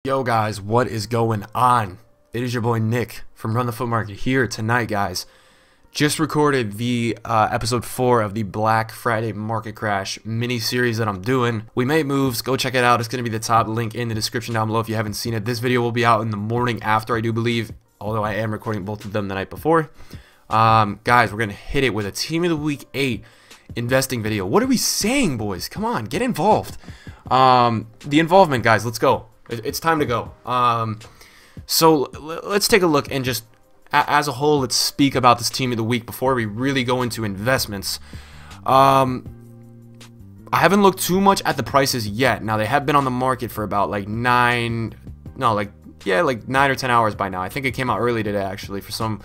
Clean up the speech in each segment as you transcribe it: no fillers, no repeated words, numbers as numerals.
Yo guys, what is going on? It is your boy Nick from Run the Foot Market here tonight, guys. Just recorded the episode 4 of the Black Friday Market Crash mini series that I'm doing. We made moves, go check it out. It's going to be the top link in the description down below if you haven't seen it. This video will be out in the morning after, I do believe, although I am recording both of them the night before. Guys, we're going to hit it with a Team of the Week 8 investing video. What are we saying, boys? Come on, get involved. The involvement, guys, let's go. It's time to go. So let's take a look and just, as a whole, let's speak about this team of the week before we really go into investments. I haven't looked too much at the prices yet. Now, they have been on the market for about like 9 or 10 hours by now. I think it came out early today, actually. For some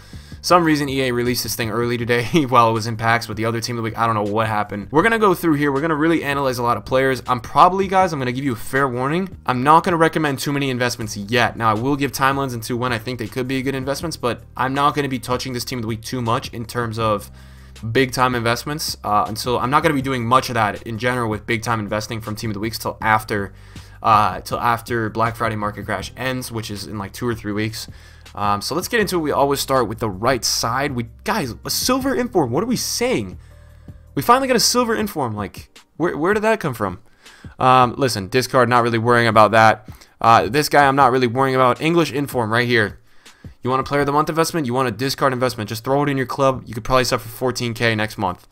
reason, EA released this thing early today while it was in packs with the other team of the week. I don't know what happened. We're going to go through here. We're going to really analyze a lot of players. I'm going to give you a fair warning. I'm not going to recommend too many investments yet. Now, I will give timelines into when I think they could be good investments, but I'm not going to be touching this team of the week too much in terms of big time investments until I'm not going to be doing much of that in general with big time investing from team of the weeks till after Black Friday Market Crash ends, which is in like 2 or 3 weeks. So let's get into it. We always start with the right side. Guys, a silver inform. What are we saying? We finally got a silver inform. Like, where did that come from? Listen, discard, not really worrying about that. This guy, I'm not really worrying about. English inform right here. You want a player of the month investment? You want a discard investment? Just throw it in your club. You could probably sell for 14K next month.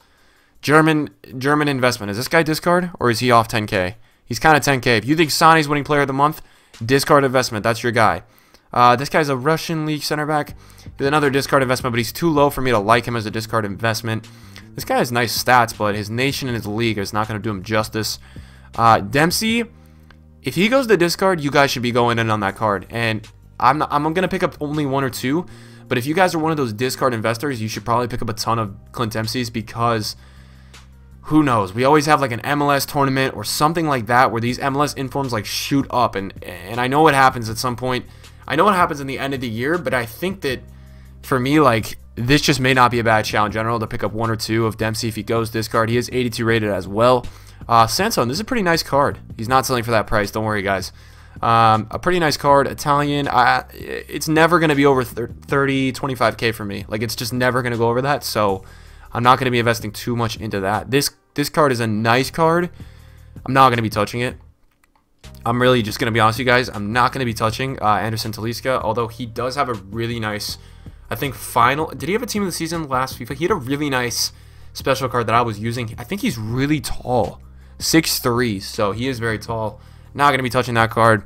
German investment. Is this guy discard or is he off 10K? He's kind of 10K. If you think Sonny's winning player of the month, discard investment. That's your guy. This guy's a Russian league center back. He's another discard investment, but he's too low for me to like him as a discard investment. This guy has nice stats, but his nation and his league is not going to do him justice. Dempsey, if he goes to discard, you guys should be going in on that card. And I'm going to pick up only 1 or 2. But if you guys are one of those discard investors, you should probably pick up a ton of Clint Dempseys because who knows? We always have like an MLS tournament or something like that where these MLS informs like shoot up. And I know what happens at some point. I know what happens in the end of the year, but I think that for me, like, this just may not be a bad shout in general to pick up 1 or 2 of Dempsey if he goes discard. He is 82 rated as well. Sanson, this is a pretty nice card. He's not selling for that price. Don't worry, guys. A pretty nice card. Italian. It's never going to be over 30, 25K for me. Like, it's just never going to go over that, so I'm not going to be investing too much into that. This card is a nice card. I'm not going to be touching it. I'm really just going to be honest with you guys. I'm not going to be touching Anderson Talisca, although he does have a really nice, I think, final. Did he have a team of the season last FIFA? He had a really nice special card that I was using. I think he's really tall, 6'3", so he is very tall. Not going to be touching that card.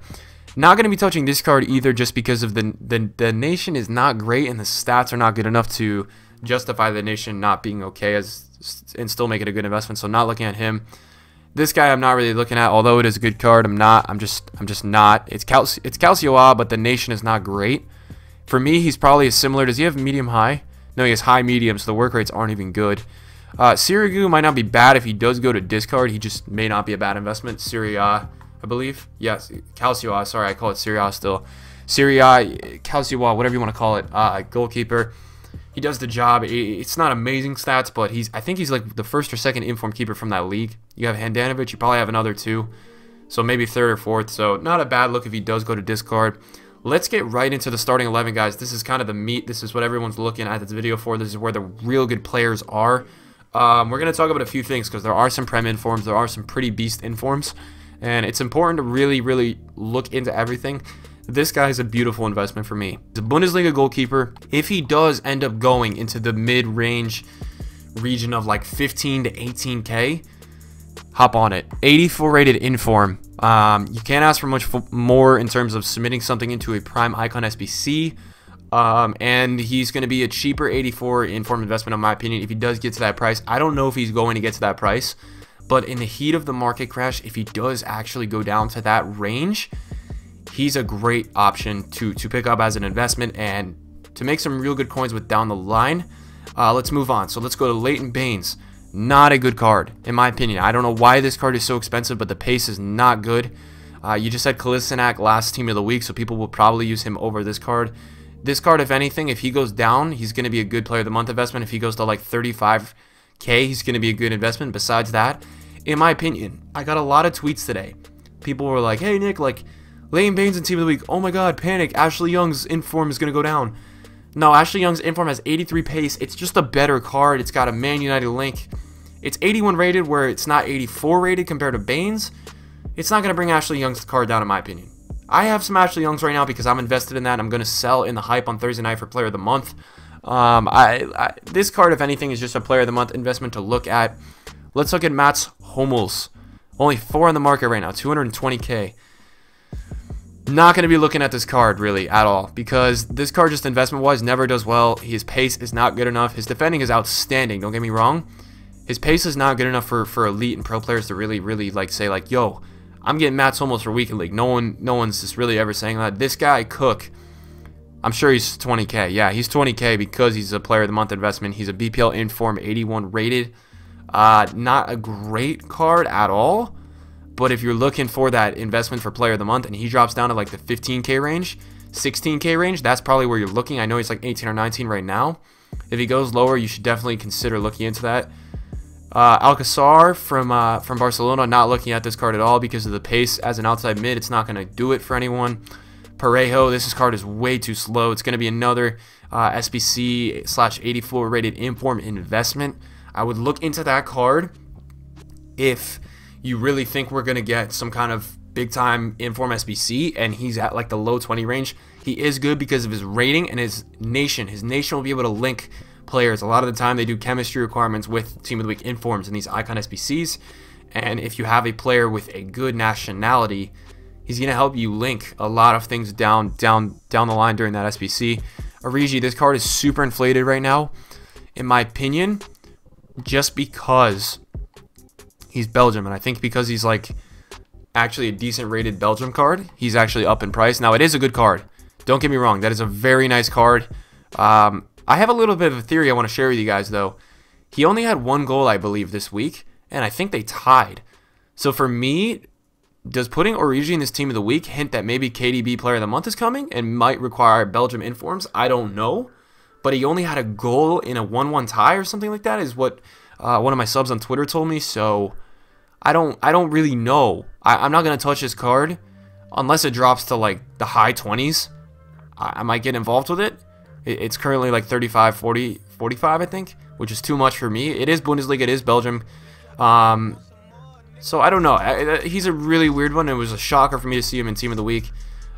Not going to be touching this card either just because of the nation is not great and the stats are not good enough to justify the nation not being okay and still make it a good investment, so not looking at him. This guy I'm not really looking at, although it is a good card. I'm just not. It's Calcio, but the nation is not great. For me, he's probably similar. Does he have medium high? No, he has high medium, so the work rates aren't even good. Sirigu might not be bad if he does go to discard. He just may not be a bad investment. Syria, I believe. Yes, Calcio. Sorry, I call it Syria still. Syria, Calcio, whatever you want to call it. Goalkeeper. He does the job. It's not amazing stats, but I think he's like the first or second informed keeper from that league. You have Handanovic. You probably have another 2. So maybe 3rd or 4th. So not a bad look if he does go to discard. Let's get right into the starting 11, guys. This is kind of the meat. This is what everyone's looking at this video for. This is where the real good players are. We're going to talk about a few things because there are some Prem informs. There are some pretty beast informs. And it's important to really, really look into everything. This guy is a beautiful investment for me. He's a Bundesliga goalkeeper. If he does end up going into the mid-range region of like 15 to 18K, hop on it. 84 rated inform. You can't ask for much more in terms of submitting something into a prime icon SBC. And he's going to be a cheaper 84 inform investment in my opinion if he does get to that price. I don't know if he's going to get to that price, but in the heat of the market crash, if he does actually go down to that range, he's a great option to pick up as an investment and to make some real good coins with down the line. Let's move on. So let's go to Leighton Baines. Not a good card, in my opinion. I don't know why this card is so expensive, but the pace is not good. You just had Kolasinac last team of the week, so people will probably use him over this card. This card, if anything, if he goes down, he's going to be a good player of the month investment. If he goes to like 35K, he's going to be a good investment. Besides that, in my opinion, I got a lot of tweets today. People were like, hey, Nick, like, Leighton Baines in Team of the Week. Oh my god, panic. Ashley Young's inform is going to go down. No, Ashley Young's inform has 83 pace. It's just a better card. It's got a Man United link. It's 81 rated where it's not 84 rated compared to Baines. It's not going to bring Ashley Young's card down in my opinion. I have some Ashley Youngs right now because I'm invested in that. I'm going to sell in the hype on Thursday night for Player of the Month. This card, if anything, is just a Player of the Month investment to look at. Let's look at Mats Hummels. Only 4 on the market right now, 220k. Not going to be looking at this card really at all because this card just investment-wise never does well. His pace is not good enough. His defending is outstanding, don't get me wrong. His pace is not good enough for elite and pro players to really like say like, yo, I'm getting Mats Hummels for weekend league. No one's just really ever saying that. This guy Cook, I'm sure he's 20k. Yeah, he's 20k because he's a Player of the Month investment. He's a BPL inform 81 rated. Not a great card at all. But if you're looking for that investment for Player of the Month and he drops down to like the 15k range, 16k range, that's probably where you're looking. I know he's like 18 or 19 right now. If he goes lower, you should definitely consider looking into that. Alcazar from Barcelona, not looking at this card at all because of the pace as an outside mid. It's not going to do it for anyone. Parejo, this card is way too slow. It's going to be another SBC/84 rated inform investment. I would look into that card if you really think we're going to get some kind of big time inform SBC and he's at like the low 20 range. He is good because of his rating and his nation. His nation will be able to link players. A lot of the time they do chemistry requirements with Team of the Week informs and these icon SBCs. And if you have a player with a good nationality, he's going to help you link a lot of things down the line during that SBC. Origi, this card is super inflated right now, in my opinion, just because he's Belgium, and I think because he's like actually a decent rated Belgium card, he's actually up in price. Now it is a good card. Don't get me wrong, that is a very nice card. I have a little bit of a theory I want to share with you guys though. He only had 1 goal, I believe, this week, and I think they tied. So for me, does putting Origi in this Team of the Week hint that maybe KDB Player of the Month is coming and might require Belgium informs? I don't know, but he only had a goal in a 1-1 tie or something like that is what one of my subs on Twitter told me. So I don't really know. I'm not gonna touch this card unless it drops to like the high 20s. I might get involved with it. It's currently like 35, 40, 45, I think, which is too much for me. It is Bundesliga, it is Belgium. So I don't know. He's a really weird one. It was a shocker for me to see him in Team of the Week.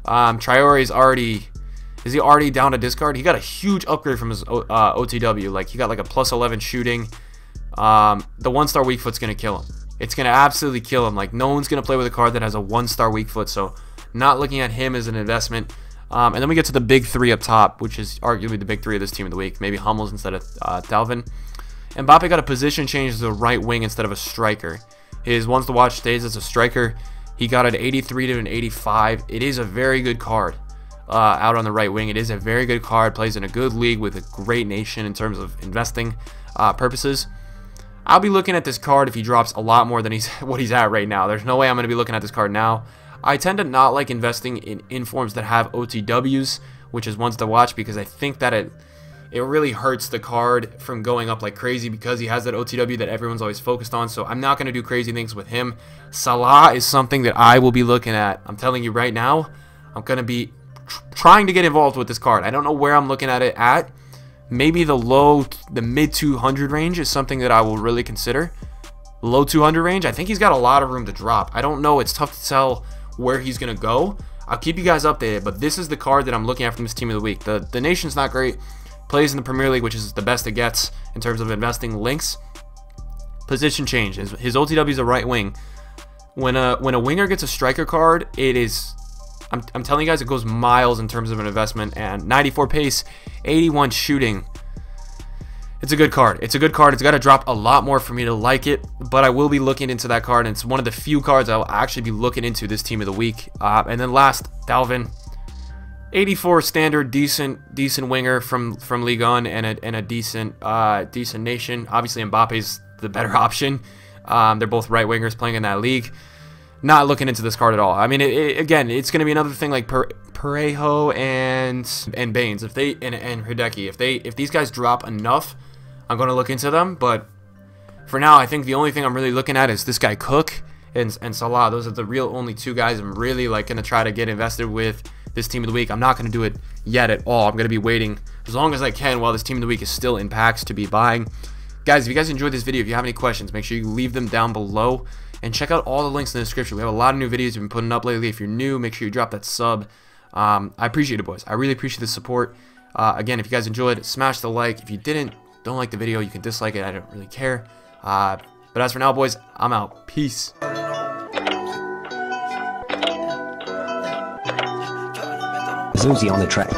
Traore is he already down to discard? He got a huge upgrade from his OTW. Like he got like a +11 shooting. The 1-star weak foot's gonna kill him. It's gonna absolutely kill him. Like no one's gonna play with a card that has a 1-star weak foot. So not looking at him as an investment. And then we get to the big 3 up top, which is arguably the big 3 of this Team of the Week. Maybe Hummels instead of Dalvin. Mbappe got a position change as a right wing instead of a striker. His ones to watch stays as a striker. He got an 83 to an 85. It is a very good card out on the right wing. It is a very good card. Plays in a good league with a great nation in terms of investing purposes. I'll be looking at this card if he drops a lot more than what he's at right now. There's no way I'm going to be looking at this card now. I tend to not like investing in informs that have OTWs, which is ones to watch, because I think that it really hurts the card from going up like crazy because he has that OTW that everyone's always focused on. So I'm not going to do crazy things with him. Salah is something that I will be looking at. I'm telling you right now, I'm going to be trying to get involved with this card. I don't know where I'm looking at it at. Maybe the mid 200 range is something that I will really consider. Low 200 range, I think he's got a lot of room to drop. I don't know. It's tough to tell where he's going to go. I'll keep you guys updated, but this is the card that I'm looking at from this Team of the Week. The nation's not great. Plays in the Premier League, which is the best it gets in terms of investing links. Position change. His OTW is a right wing. When a winger gets a striker card, it is, I'm telling you guys, it goes miles in terms of an investment. And 94 pace, 81 shooting. It's a good card. It's a good card. It's got to drop a lot more for me to like it, but I will be looking into that card, and it's one of the few cards I'll actually be looking into this Team of the Week. And then last, Dalvin. 84 standard, decent winger from Ligue 1 and a decent nation. Obviously, Mbappe's the better option. They're both right wingers playing in that league. Not looking into this card at all. I mean, again, it's going to be another thing like Parejo and Baines and Hideki. If these guys drop enough, I'm going to look into them. But for now, I think the only thing I'm really looking at is this guy Cook and Salah. Those are the real only two guys I'm really like gonna try to get invested with this team of the week. I'm not gonna do it yet at all. I'm gonna be waiting as long as I can while this team of the week is still in packs to be buying. Guys, if you guys enjoyed this video, if you have any questions, make sure you leave them down below and check out all the links in the description. We have a lot of new videos we've been putting up lately. If you're new, make sure you drop that sub. I appreciate it, boys. I really appreciate the support. Again, if you guys enjoyed, smash the like. If you don't like the video, you can dislike it. I don't really care. But as for now, boys, I'm out. Peace. Zuzi on the track.